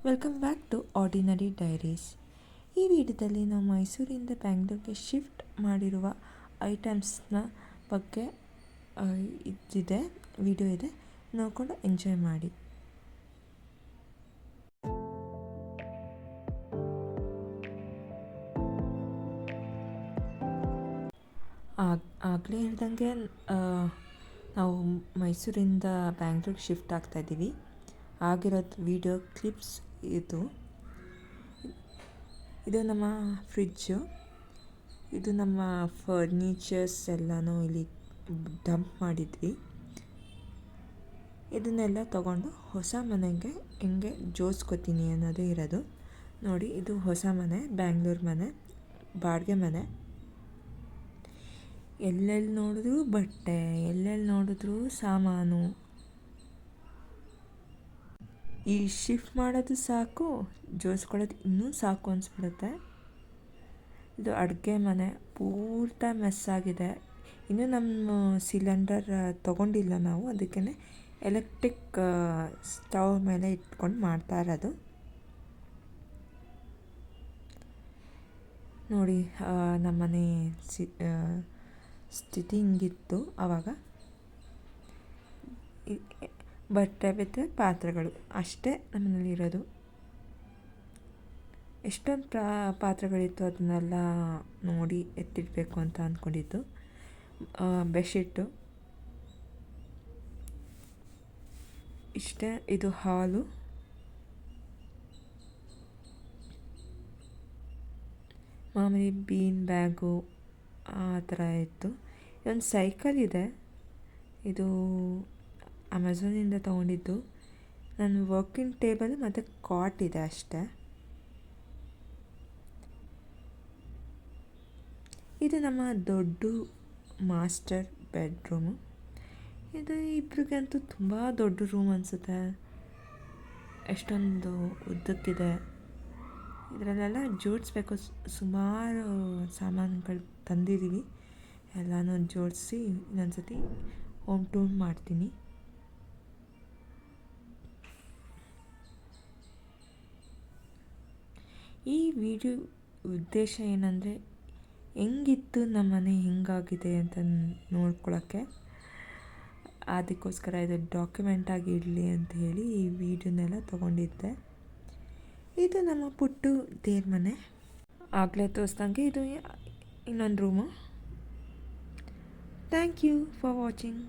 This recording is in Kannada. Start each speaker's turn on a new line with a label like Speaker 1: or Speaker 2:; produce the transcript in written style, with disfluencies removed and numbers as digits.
Speaker 1: Welcome back to ordinary diaries. ಈ ವಿಡಿಯೋದಲ್ಲಿ ನಾವು ಮೈಸೂರಿಂದ ಬ್ಯಾಂಗ್ಳೂರಿಗೆ ಶಿಫ್ಟ್ ಮಾಡಿರುವ ಐಟಮ್ಸ್ನ ಬಗ್ಗೆ ವಿಡಿಯೋ ಇದೆ, ನೋಡಿಕೊಂಡು ಎಂಜಾಯ್ ಮಾಡಿ. ಆಗಲೇ ಹೇಳ್ದಂಗೆ ನಾವು ಮೈಸೂರಿಂದ ಬ್ಯಾಂಗ್ಳೂರಿಗೆ ಶಿಫ್ಟ್ ಆಗ್ತಾಯಿದ್ದೀವಿ. ಆಗಿರೋದು ವಿಡಿಯೋ ಕ್ಲಿಪ್ಸ್ ಇದು ನಮ್ಮ ಫ್ರಿಜ್ಜು. ಇದು ನಮ್ಮ ಫರ್ನಿಚರ್ಸ್ ಎಲ್ಲನೂ ಇಲ್ಲಿ ಡಂಪ್ ಮಾಡಿದ್ವಿ. ಇದನ್ನೆಲ್ಲ ತಗೊಂಡು ಹೊಸ ಮನೆಗೆ ಹೆಂಗೆ ಜೋಡಿಸ್ಕೊತೀನಿ ಅನ್ನೋದೇ ಇರೋದು. ನೋಡಿ, ಇದು ಹೊಸ ಮನೆ, ಬ್ಯಾಂಗ್ಳೂರು ಮನೆ, ಬಾಡಿಗೆ ಮನೆ. ಎಲ್ಲೆಲ್ಲಿ ನೋಡಿದ್ರೂ ಬಟ್ಟೆ, ಎಲ್ಲೆಲ್ಲಿ ನೋಡಿದ್ರೂ ಸಾಮಾನು. ಈ ಶಿಫ್ಟ್ ಮಾಡೋದು ಸಾಕು, ಜೋಡಿಸ್ಕೊಳ್ಳೋದು ಇನ್ನೂ ಸಾಕು ಅನಿಸ್ಬಿಡುತ್ತೆ. ಇದು ಅಡುಗೆ ಮನೆ ಪೂರ್ತಿ ಮೆಸ್ ಆಗಿದೆ. ಇನ್ನೂ ನಮ್ಮ ಸಿಲಿಂಡರ್ ತೊಗೊಂಡಿಲ್ಲ ನಾವು, ಅದಕ್ಕೆ ಎಲೆಕ್ಟ್ರಿಕ್ ಸ್ಟವ್ ಮೇಲೆ ಇಟ್ಕೊಂಡು ಮಾಡ್ತಾ ಇರೋದು. ನೋಡಿ, ನಮ್ಮನೆ ಸ್ಥಿತಿ ಹಿಂಗಿತ್ತು ಆವಾಗ. ಬಟ್ಟೆ ಬಿಟ್ಟರೆ ಪಾತ್ರೆಗಳು ಅಷ್ಟೇ ನಮ್ಮನೇಲಿರೋದು. ಎಷ್ಟೊಂದು ಪಾತ್ರೆಗಳಿತ್ತು, ಅದನ್ನೆಲ್ಲ ನೋಡಿ ಎತ್ತಿಡಬೇಕು ಅಂತ ಅಂದ್ಕೊಂಡಿದ್ದು. ಬೆಡ್ಶೀಟು ಇಷ್ಟೇ. ಇದು ಹಾಲು. ಮಾಮೂಲಿ ಬೀನ್ ಬ್ಯಾಗು ಆ ಥರ ಇತ್ತು. ಇದೊಂದು ಸೈಕಲ್ ಇದೆ. ಇದು ಅಮೆಝಾನಿಂದ ತೊಗೊಂಡಿದ್ದು. ನನ್ನ ವರ್ಕಿಂಗ್ ಟೇಬಲ್ ಮತ್ತು ಕಾಟ್ ಇದೆ ಅಷ್ಟೇ. ಇದು ನಮ್ಮ ದೊಡ್ಡ ಮಾಸ್ಟರ್ ಬೆಡ್ರೂಮು. ಇದು ಇಬ್ರಿಗಂತೂ ತುಂಬ ದೊಡ್ಡ ರೂಮ್ ಅನಿಸುತ್ತೆ. ಎಷ್ಟೊಂದು ಉದ್ದಕ್ಕಿದೆ. ಇದರಲ್ಲೆಲ್ಲ ಜೋಡಿಸ್ಬೇಕು. ಸುಮಾರು ಸಾಮಾನುಗಳು ತಂದಿದ್ದೀವಿ. ಎಲ್ಲನೂ ಜೋಡಿಸಿ ಇನ್ನೊಂದ್ಸತಿ ಹೋಮ್ ಟೂರ್ ಮಾಡ್ತೀನಿ. ಈ ವಿಡಿಯೋ ಉದ್ದೇಶ ಏನಂದರೆ, ಹೆಂಗಿತ್ತು ನಮ್ಮ ಮನೆ, ಹೆಂಗಾಗಿದೆ ಅಂತ ನೋಡ್ಕೊಳ್ಳೋಕ್ಕೆ. ಅದಕ್ಕೋಸ್ಕರ ಇದು ಡಾಕ್ಯುಮೆಂಟಾಗಿ ಇಡಲಿ ಅಂತ ಹೇಳಿ ಈ ವಿಡಿಯೋನೆಲ್ಲ ತೊಗೊಂಡಿದ್ದೆ. ಇದು ನಮ್ಮ ಪುಟ್ಟು ದೇವ್ರ ಮನೆ. ಆಗಲೇ ತೋರಿಸ್ದಂಗೆ ಇದು ಇನ್ನೊಂದು room. Thank you for watching.